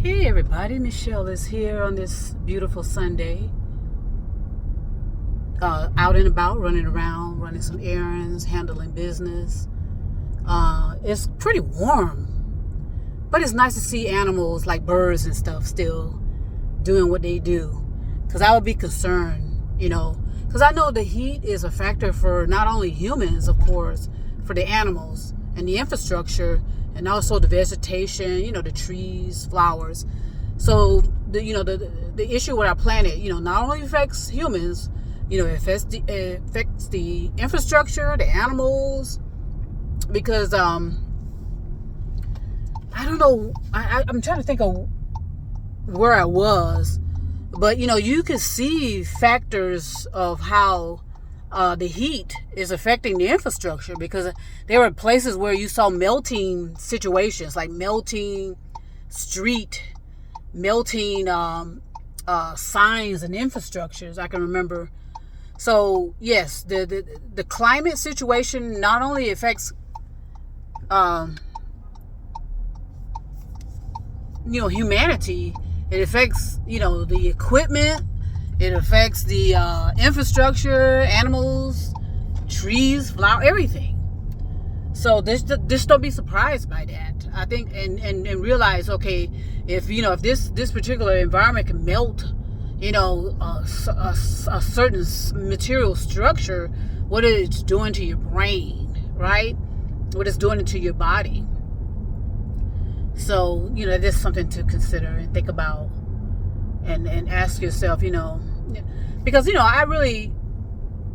Hey everybody, Michelle is here on this beautiful Sunday. Out and about, running around, running some errands, handling business. It's pretty warm, but it's nice to see animals like birds and stuff still doing what they do. Because I would be concerned, because I know the heat is a factor for not only humans, of course, for the animals and the infrastructure and also the vegetation, the trees, flowers. So the issue with our planet, not only affects humans, it affects the infrastructure, the animals, because I don't know, I'm trying to think of where I was, but you can see factors of how the heat is affecting the infrastructure, because there were places where you saw melting situations, like melting street, melting signs and infrastructures. I can remember. So yes, the climate situation not only affects humanity, it affects the equipment, it affects the infrastructure, animals, trees, flower, everything. So just don't be surprised by that. I think and realize, okay, if this particular environment can melt a certain material structure, what it's doing to your brain, right? What it's doing to your body. So that's something to consider and think about, and ask yourself, because I really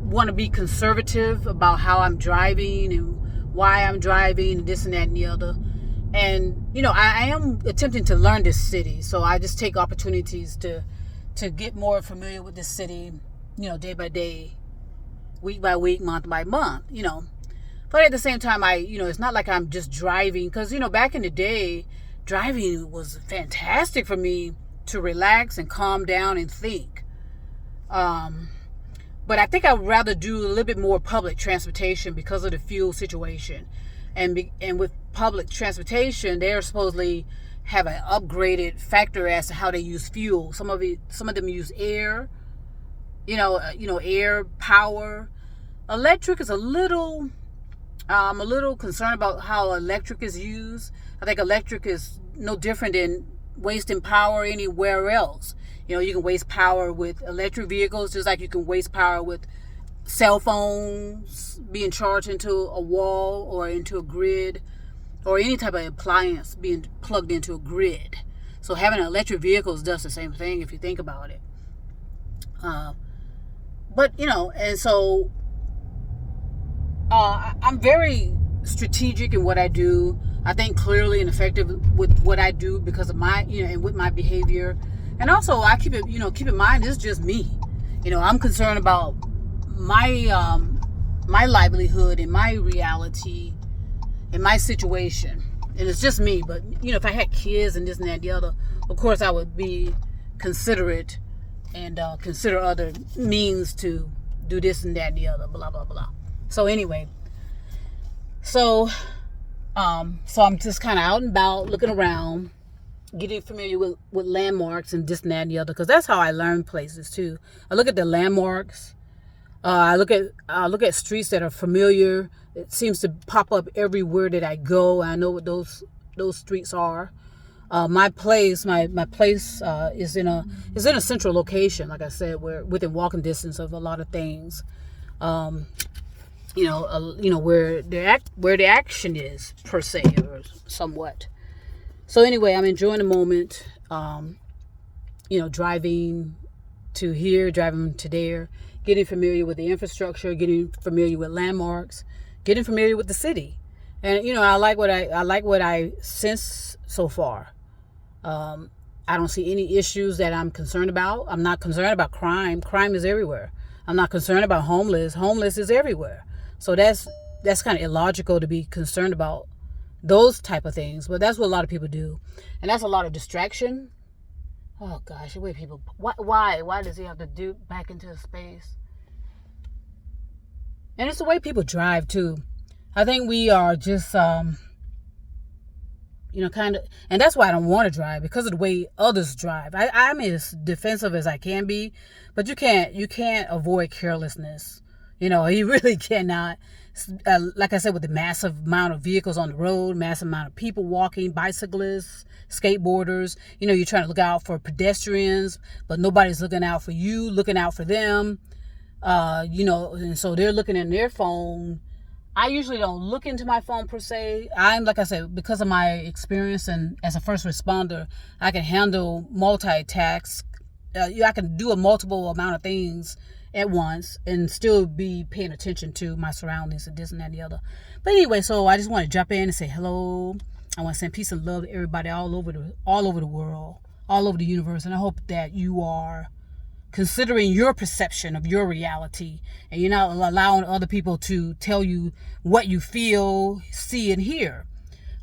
want to be conservative about how I'm driving and why I'm driving and this and that and the other. And I am attempting to learn this city, so I just take opportunities to get more familiar with this city, day by day, week by week, month by month, But at the same time, it's not like I'm just driving, because back in the day, driving was fantastic for me to relax and calm down and think. But I think I'd rather do a little bit more public transportation because of the fuel situation. And with public transportation, they're supposedly have an upgraded factor as to how they use fuel. Some of them use air, air power. Electric is I'm a little concerned about how electric is used. I think electric is no different than wasting power anywhere else. You can waste power with electric vehicles, just like you can waste power with cell phones being charged into a wall or into a grid, or any type of appliance being plugged into a grid. So having electric vehicles does the same thing if you think about it. But and so I'm very strategic in what I do. I think clearly and effective with what I do because of my, and with my behavior. And also I keep in mind, this is just me. I'm concerned about my my livelihood and my reality and my situation. And it's just me. But, if I had kids and this and that and the other, of course I would be considerate and consider other means to do this and that and the other, blah, blah, blah. So anyway, so I'm just kind of out and about, looking around, getting familiar with landmarks and this and that and the other, because that's how I learn places too. I look at the landmarks. I look at streets that are familiar. It seems to pop up everywhere that I go. I know what those streets are. My place is in a central location, like I said, where within walking distance of a lot of things. Where the action is, per se, or somewhat. So anyway, I'm enjoying the moment. Driving to here, driving to there, getting familiar with the infrastructure, getting familiar with landmarks, getting familiar with the city. And I like what I sense so far. I don't see any issues that I'm concerned about. I'm not concerned about crime. Crime is everywhere. I'm not concerned about homeless. Homeless is everywhere. So that's kind of illogical to be concerned about those type of things. But that's what a lot of people do. And that's a lot of distraction. Oh gosh, the way people, why does he have to do back into space? And it's the way people drive too. I think we are just kind of, and that's why I don't want to drive, because of the way others drive. I'm as defensive as I can be, but you can't avoid carelessness. You really cannot. Like I said, with the massive amount of vehicles on the road, massive amount of people walking, bicyclists, skateboarders, you're trying to look out for pedestrians, but nobody's looking out for you, looking out for them. And so they're looking in their phone. I usually don't look into my phone per se. Like I said, because of my experience and as a first responder, I can handle multitask. I can do a multiple amount of things at once and still be paying attention to my surroundings and this and that and the other. But anyway, so I just want to jump in and say hello. I want to send peace and love to everybody all over the world, all over the universe, and I hope that you are considering your perception of your reality, and you're not allowing other people to tell you what you feel, see, and hear.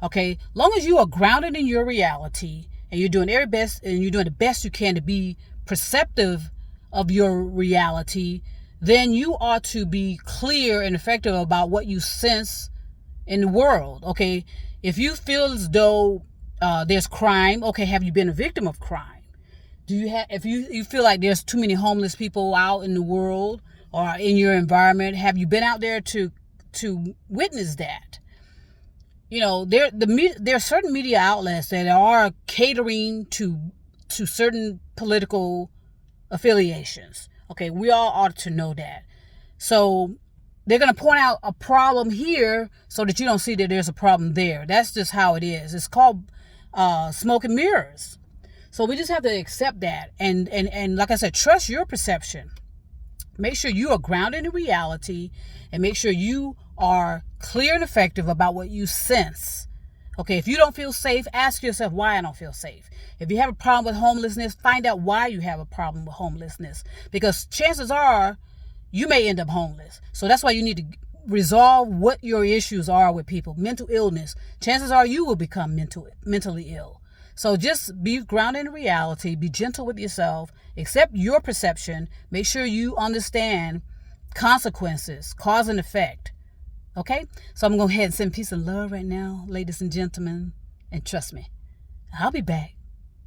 Okay, long as you are grounded in your reality and you're doing the best you can to be perceptive of your reality, then you ought to be clear and effective about what you sense in the world. Okay, if you feel as though there's crime, okay, have you been a victim of crime? If you feel like there's too many homeless people out in the world or in your environment, have you been out there to witness that? There are certain media outlets that are catering to certain political affiliations. Okay, we all ought to know that. So they're going to point out a problem here so that you don't see that there's a problem there. That's just how it is. It's called smoke and mirrors. So we just have to accept that. And like I said, trust your perception. Make sure you are grounded in reality, and make sure you are clear and effective about what you sense. Okay, if you don't feel safe, ask yourself why I don't feel safe. If you have a problem with homelessness, find out why you have a problem with homelessness. Because chances are you may end up homeless. So that's why you need to resolve what your issues are with people. Mental illness. Chances are you will become mentally ill. So just be grounded in reality, be gentle with yourself, accept your perception, make sure you understand consequences, cause and effect. Okay? So I'm going to go ahead and send peace and love right now, ladies and gentlemen, and trust me, I'll be back.